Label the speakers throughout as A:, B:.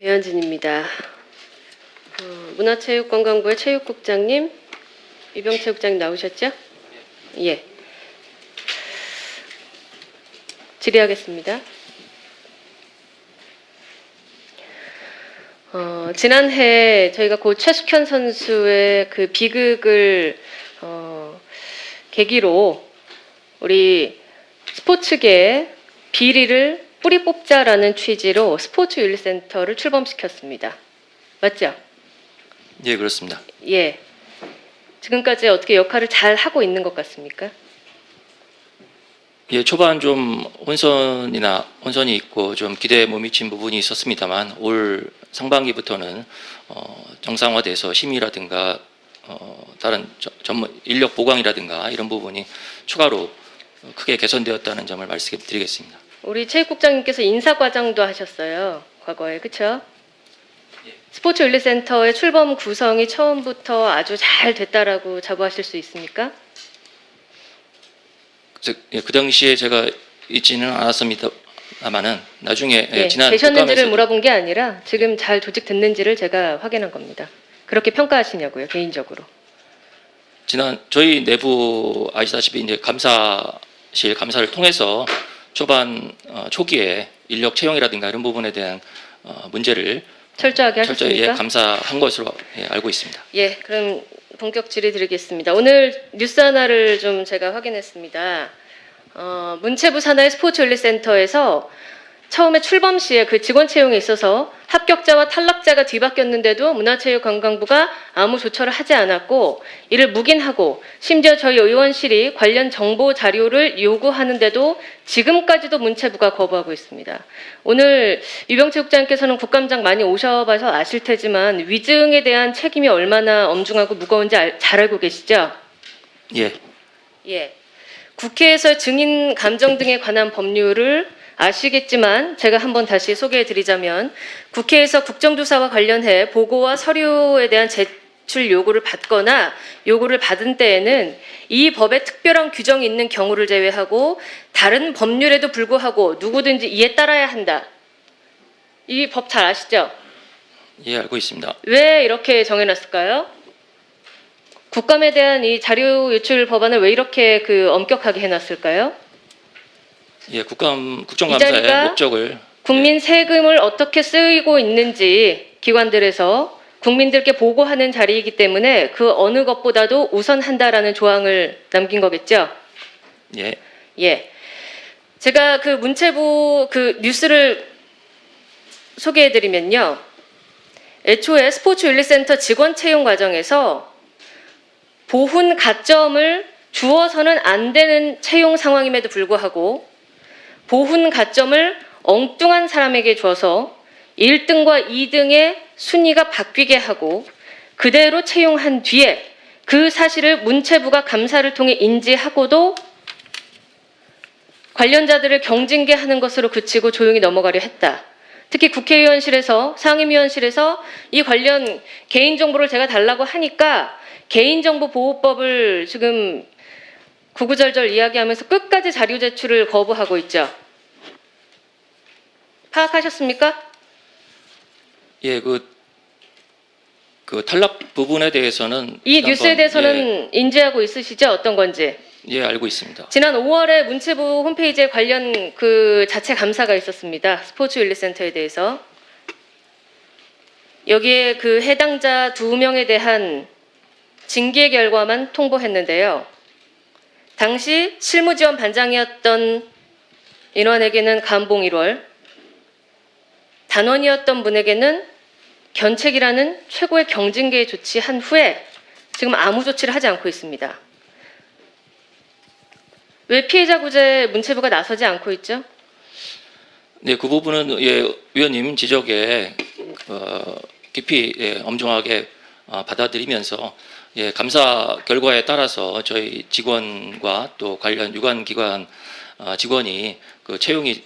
A: 배현진입니다. 문화체육관광부의 체육국장님, 이병체육장님 나오셨죠? 예. 질의하겠습니다. 지난해 저희가 고 최숙현 선수의 그 비극을 계기로 우리 스포츠계의 비리를 뿌리 뽑자라는 취지로 스포츠윤리센터를 출범시켰습니다. 맞죠?
B: 예, 그렇습니다.
A: 예. 지금까지 어떻게 역할을 잘 하고 있는 것 같습니까?
B: 예, 초반 좀 혼선이 있고 좀 기대에 못 미친 부분이 있었습니다만 올 상반기부터는 정상화돼서 심의라든가 다른 전문 인력 보강이라든가 이런 부분이 추가로 크게 개선되었다는 점을 말씀드리겠습니다.
A: 우리 체육국장님께서 인사과장도 하셨어요. 과거에. 그렇죠? 스포츠윤리센터의 출범 구성이 처음부터 아주 잘 됐다라고 자부하실 수 있습니까?
B: 그 당시에 제가 있지는 않았습니다만은 나중에 지난
A: 계셨는지를
B: 국감에서도-
A: 물어본 게 아니라 지금 잘 조직됐는지를 제가 확인한 겁니다. 그렇게 평가하시냐고요, 개인적으로.
B: 지난 저희 내부 아시다시피 이제 감사를 통해서 초반 초기에 인력 채용이라든가 이런 부분에 대한 문제를
A: 철저하게
B: 철저히
A: 하셨습니까?
B: 감사한 것으로 알고 있습니다.
A: 예, 그럼 본격 질의 드리겠습니다. 오늘 뉴스 하나를 좀 제가 확인했습니다. 문체부 산하의 스포츠윤리센터에서 처음에 출범 시에 그 직원 채용에 있어서 합격자와 탈락자가 뒤바뀌었는데도 문화체육관광부가 아무 조처를 하지 않았고 이를 묵인하고 심지어 저희 의원실이 관련 정보 자료를 요구하는데도 지금까지도 문체부가 거부하고 있습니다. 오늘 이병체육장님께서는 국감장 많이 오셔봐서 아실 테지만 위증에 대한 책임이 얼마나 엄중하고 무거운지 잘 알고 계시죠?
B: 예,
A: 예. 국회에서 증인 감정 등에 관한 법률을 아시겠지만 제가 한번 다시 소개해드리자면 국회에서 국정조사와 관련해 보고와 서류에 대한 제출 요구를 받거나 요구를 받은 때에는 이 법에 특별한 규정이 있는 경우를 제외하고 다른 법률에도 불구하고 누구든지 이에 따라야 한다. 이 법 잘 아시죠?
B: 예, 알고 있습니다.
A: 왜 이렇게 정해놨을까요? 국감에 대한 이 자료 유출 법안을 왜 이렇게 엄격하게 해놨을까요?
B: 예,
A: 이
B: 국정감사의
A: 자리가
B: 목적을
A: 국민 세금을 어떻게 쓰이고 있는지 기관들에서 국민들께 보고하는 자리이기 때문에 그 어느 것보다도 우선한다라는 조항을 남긴 거겠죠?
B: 예,
A: 예. 제가 그 문체부 그 뉴스를 소개해드리면요. 애초에 스포츠윤리센터 직원 채용 과정에서 보훈 가점을 주어서는 안 되는 채용 상황임에도 불구하고 보훈 가점을 엉뚱한 사람에게 줘서 1등과 2등의 순위가 바뀌게 하고 그대로 채용한 뒤에 그 사실을 문체부가 감사를 통해 인지하고도 관련자들을 경징계하는 것으로 그치고 조용히 넘어가려 했다. 특히 국회의원실에서 상임위원실에서 이 관련 개인정보를 제가 달라고 하니까 개인정보보호법을 지금 구구절절 이야기하면서 끝까지 자료 제출을 거부하고 있죠. 파악하셨습니까?
B: 예, 그 탈락 부분에 대해서는
A: 이 뉴스에 대해서는 인지하고 있으시죠? 어떤 건지.
B: 예, 알고 있습니다.
A: 지난 5월에 문체부 홈페이지에 관련 그 자체 감사가 있었습니다. 스포츠윤리센터에 대해서. 여기에 그 해당자 2명에 대한 징계 결과만 통보했는데요. 당시 실무지원 반장이었던 인원에게는 감봉 1월, 단원이었던 분에게는 견책이라는 최고의 경징계 조치한 후에 지금 아무 조치를 하지 않고 있습니다. 왜 피해자 구제에 문체부가 나서지 않고 있죠?
B: 네, 그 부분은 위원님 지적에 깊이 엄중하게 받아들이면서 감사 결과에 따라서 저희 직원과 또 관련 유관기관 직원이 그 채용이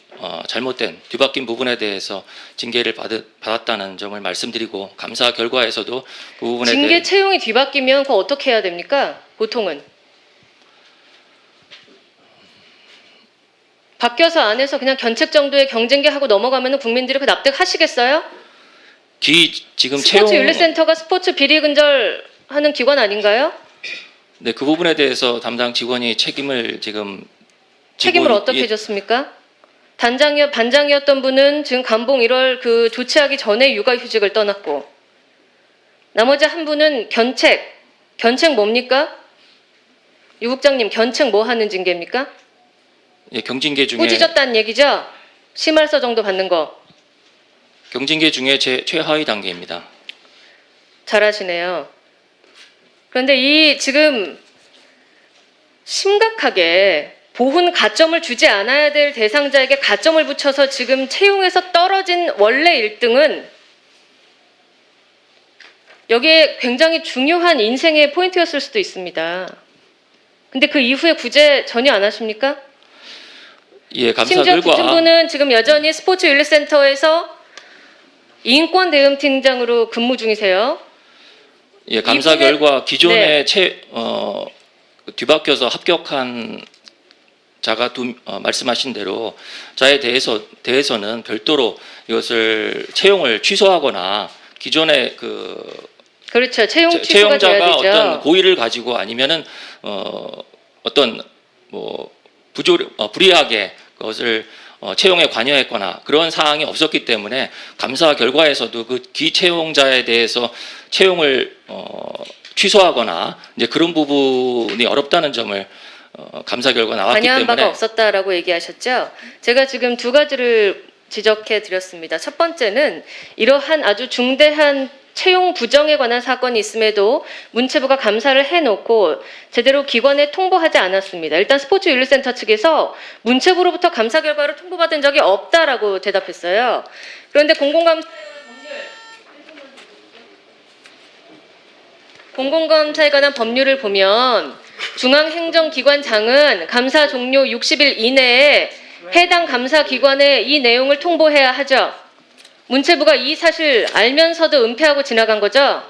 B: 잘못된 뒤바뀐 부분에 대해서 징계를 받았다는 점을 말씀드리고 감사 결과에서도 그 부분에
A: 징계
B: 대해
A: 채용이 뒤바뀌면 그거 어떻게 해야 됩니까? 보통은 바뀌어서 안 해서 그냥 견책 정도의 경징계하고 넘어가면 국민들이 그 납득하시겠어요?
B: 지금
A: 스포츠
B: 채용
A: 윤리센터가 스포츠 비리 근절하는 기관 아닌가요?
B: 네, 그 부분에 대해서 담당 직원이 책임을 지금
A: 책임을
B: 지고
A: 어떻게 졌습니까? 반장이었던 분은 지금 감봉 1월 그 조치하기 전에 육아휴직을 떠났고, 나머지 한 분은 견책 뭡니까? 유 국장님, 견책 뭐 하는 징계입니까?
B: 예, 경징계 중에
A: 꾸짖었다는 얘기죠? 심할서 정도 받는 거.
B: 경징계 중에 최하위 단계입니다.
A: 잘하시네요. 그런데 이 지금 심각하게 보훈 가점을 주지 않아야 될 대상자에게 가점을 붙여서 지금 채용에서 떨어진 원래 1등은 여기에 굉장히 중요한 인생의 포인트였을 수도 있습니다. 근데 그 이후에 구제 전혀 안 하십니까?
B: 예, 감사
A: 심지어
B: 결과
A: 붙은 분은 지금 여전히 스포츠 윤리센터에서 인권 대응팀장으로 근무 중이세요.
B: 예, 감사
A: 이분은-
B: 결과 기존에
A: 네.
B: 뒤바뀌어서 합격한 자가 말씀하신 대로 자에 대해서는 별도로 이것을 채용을 취소하거나 기존에
A: 그렇죠. 채용 취소가
B: 채용자가
A: 돼야 되죠.
B: 어떤 고의를 가지고 아니면은 어떤 뭐 불이하게 그것을 채용에 관여했거나 그런 사항이 없었기 때문에 감사 결과에서도 그 기채용자에 대해서 채용을 취소하거나 이제 그런 부분이 어렵다는 점을 감사 결과 나왔기
A: 관여한
B: 때문에
A: 바가 없었다라고 얘기하셨죠. 제가 지금 두 가지를 지적해 드렸습니다. 첫 번째는 이러한 아주 중대한 채용 부정에 관한 사건이 있음에도 문체부가 감사를 해놓고 제대로 기관에 통보하지 않았습니다. 일단 스포츠 윤리센터 측에서 문체부로부터 감사 결과를 통보받은 적이 없다라고 대답했어요. 그런데 공공감사에 관한 법률을 보면 중앙행정기관장은 감사 종료 60일 이내에 해당 감사기관에 이 내용을 통보해야 하죠. 문체부가 이 사실 알면서도 은폐하고 지나간 거죠?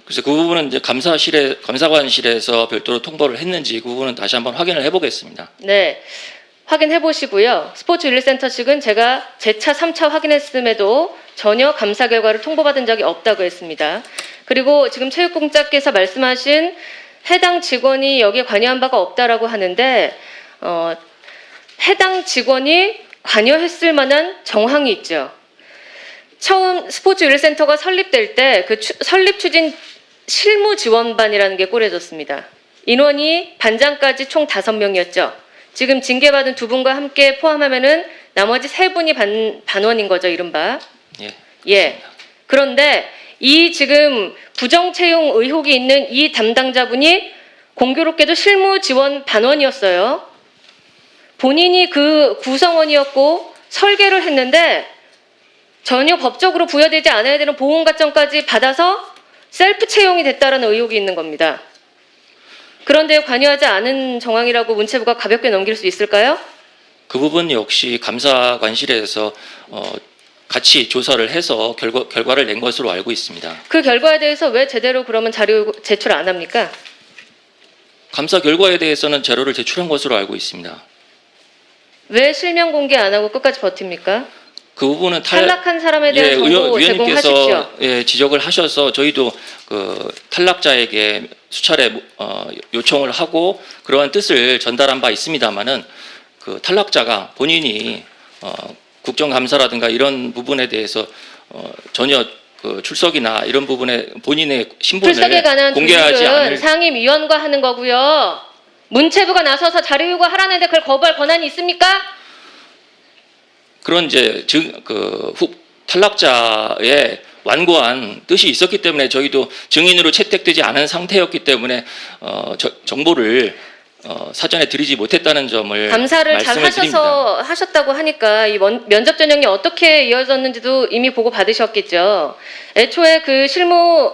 B: 그래서 그 부분은 이제 감사관실에서 별도로 통보를 했는지 그 부분은 다시 한번 확인을 해보겠습니다.
A: 네. 확인해 보시고요. 스포츠 윤리센터 측은 제가 재차 3차 확인했음에도 전혀 감사 결과를 통보받은 적이 없다고 했습니다. 그리고 지금 체육공자께서 말씀하신 해당 직원이 여기에 관여한 바가 없다라고 하는데 해당 직원이 관여했을 만한 정황이 있죠. 처음 스포츠 윤리센터가 설립될 때 그 설립 추진 실무 지원반이라는 게 꾸려졌습니다. 인원이 반장까지 총 5명이었죠. 지금 징계받은 2분과 함께 포함하면은 나머지 3분이 반원인 거죠, 이른바.
B: 예.
A: 예. 그런데 이 지금 부정 채용 의혹이 있는 이 담당자분이 공교롭게도 실무 지원 반원이었어요. 본인이 그 구성원이었고 설계를 했는데 전혀 법적으로 부여되지 않아야 되는 보험가점까지 받아서 셀프 채용이 됐다는 의혹이 있는 겁니다. 그런데 관여하지 않은 정황이라고 문체부가 가볍게 넘길 수 있을까요?
B: 그 부분 역시 감사관실에서 같이 조사를 해서 결과를 낸 것으로 알고 있습니다.
A: 그 결과에 대해서 왜 제대로 그러면 자료 제출 안 합니까?
B: 감사 결과에 대해서는 자료를 제출한 것으로 알고 있습니다.
A: 왜 실명 공개 안 하고 끝까지 버팁니까?
B: 그 부분은
A: 탈락한 사람에 대한 정보 제공하십시오.
B: 위원님께서 지적을 하셔서 저희도 그 탈락자에게 수차례 요청을 하고 그러한 뜻을 전달한 바 있습니다만은 그 탈락자가 본인이 국정감사라든가 이런 부분에 대해서 전혀 그 출석이나 이런 부분에 본인의 신분을
A: 출석에 관한
B: 공개하지
A: 조율은
B: 않을
A: 상임위원과 하는 거고요. 문체부가 나서서 자료 요구하라는데 그걸 거부할 권한이 있습니까?
B: 그런 이제 탈락자의 완고한 뜻이 있었기 때문에 저희도 증인으로 채택되지 않은 상태였기 때문에 정보를 사전에 드리지 못했다는 점을
A: 감사를 잘
B: 말씀을 드립니다.
A: 하셨다고 하니까 이 면접 전형이 어떻게 이어졌는지도 이미 보고 받으셨겠죠. 애초에 그 실무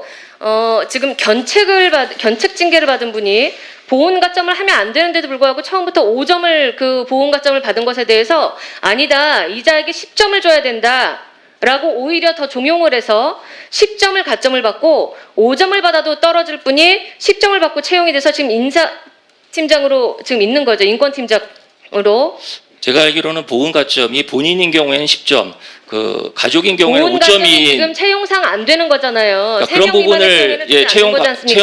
A: 지금 견책 징계를 받은 분이 보훈 가점을 하면 안 되는데도 불구하고 처음부터 5점을 그 보훈 가점을 받은 것에 대해서 아니다, 이자에게 10점을 줘야 된다라고 오히려 더 종용을 해서 10점을 가점을 받고 5점을 받아도 떨어질 분이 10점을 받고 채용이 돼서 지금 인사팀장으로 지금 있는 거죠. 인권팀장으로.
B: 제가 알기로는 보훈 가점이 본인인 경우에는 10점, 그 가족인 경우에
A: 보훈 과정이
B: 5점이
A: 지금 채용상 안 되는 거잖아요.
B: 그러니까 그런 부분을 채용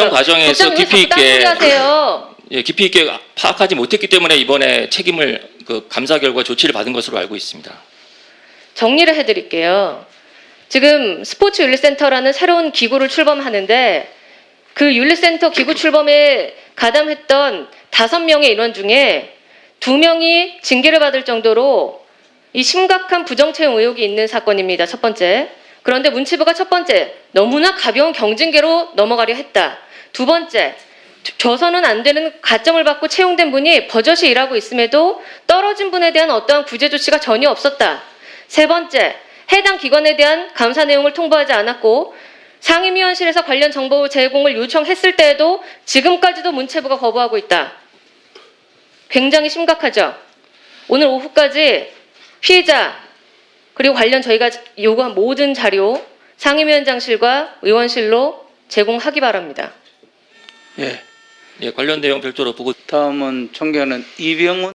B: 과정에서 깊이 있게
A: 하세요.
B: 깊이 있게 파악하지 못했기 때문에 이번에 책임을 그 감사 결과 조치를 받은 것으로 알고 있습니다.
A: 정리를 해드릴게요. 지금 스포츠 윤리센터라는 새로운 기구를 출범하는데 그 윤리센터 기구 출범에 가담했던 5명의 인원 중에 2명이 징계를 받을 정도로 이 심각한 부정채용 의혹이 있는 사건입니다. 첫 번째. 그런데 문체부가 첫 번째, 너무나 가벼운 경징계로 넘어가려 했다. 두 번째, 줘서는 안 되는 가점을 받고 채용된 분이 버젓이 일하고 있음에도 떨어진 분에 대한 어떠한 구제 조치가 전혀 없었다. 세 번째, 해당 기관에 대한 감사 내용을 통보하지 않았고 상임위원실에서 관련 정보 제공을 요청했을 때에도 지금까지도 문체부가 거부하고 있다. 굉장히 심각하죠. 오늘 오후까지 피해자 그리고 관련 저희가 요구한 모든 자료 상임위원장실과 의원실로 제공하기 바랍니다.
C: 예.
B: 예, 관련 내용 별도로 보고
C: 다음은 존경하는 이병훈